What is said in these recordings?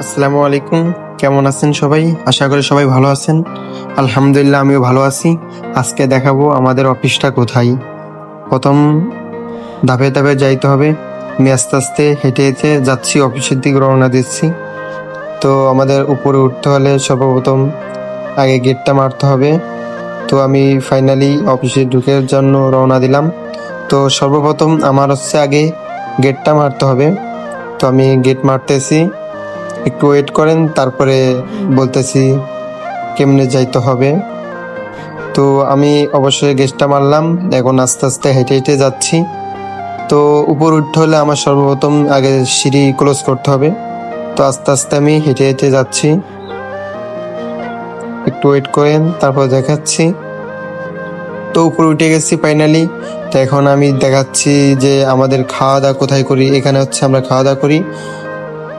আসসালামু আলাইকুম। কেমন আছেন সবাই? আশা করি সবাই ভালো আছেন। আলহামদুলিল্লাহ আমিও ভালো আছি। আজকে দেখাবো আমাদের অফিসটা কোথায়। প্রথম ধাপে ধাপে যাইতে হবে। আমি আস্তে আস্তে হেঁটে হেঁটে যাচ্ছি, অফিসের দিকে রওনা দিচ্ছি। তো আমাদের উপরে উঠতে হলে সর্বপ্রথম আগে গেটটা মারতে হবে। তো আমি ফাইনালি অফিসে ঢুকে জন্য রওনা দিলাম। তো সর্বপ্রথম আমার আগে গেটটা মারতে হবে। তো আমি গেট মারতেছি, একটু ওয়েট করেন, তারপরে বলতেছি কেমনে যাইতে হবে। তো আমি অবশ্যই গেটটা মারলাম, এখন আস্তে আস্তে হেঁটে হেঁটে যাচ্ছি। তো উপর উঠতে হলে আমার সর্বপ্রথম আগে সিঁড়ি ক্লোজ করতে হবে। তো আস্তে আস্তে আমি হেঁটে হেঁটে যাচ্ছি, একটু ওয়েট করেন, তারপর দেখাচ্ছি। তো উপরে উঠে গেছি ফাইনালি। তো এখন আমি দেখাচ্ছি যে আমাদের খাওয়া দাওয়া কোথায় করি। এখানে আমরা খাওয়া দাওয়া করি।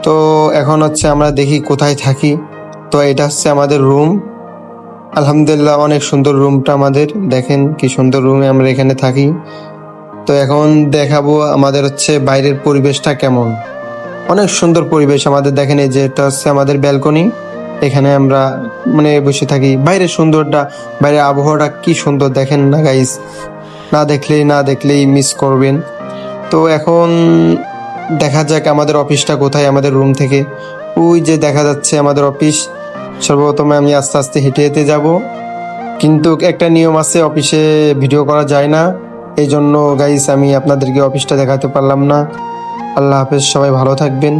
তো এখন আমরা দেখি কোথায় থাকি। তো এটা আমাদের রুম। আলহামদুলিল্লাহ অনেক সুন্দর রুমটা আমাদের, দেখেন কি সুন্দর রুমে আমরা এখানে থাকি। তো এখন দেখাবো আমাদের বাইরের পরিবেশটা কেমন। অনেক সুন্দর পরিবেশ আমাদের, দেখেন এই যে এটা আমাদের ব্যালকনি। এখানে আমরা বসে থাকি। বাইরের সুন্দরটা, বাইরের আবহাওয়াটা কি সুন্দর দেখেন না গাইস, না দেখলেই মিস করবেন। তো এখন দেখা যাক আমাদের অফিসটা কোথায়। আমাদের রুম থেকে ওই যে দেখা যাচ্ছে আমাদের অফিস। সর্বপ্রথমে আমি আস্তে আস্তে হেঁটে হেঁটে যাব, কিন্তু একটা নিয়ম আছে, অফিসে ভিডিও করা যায় না। এই জন্য গাইস আমি আপনাদেরকে অফিসটা দেখাতে পারলাম না। আল্লাহ হাফেজ, সবাই ভালো থাকবেন।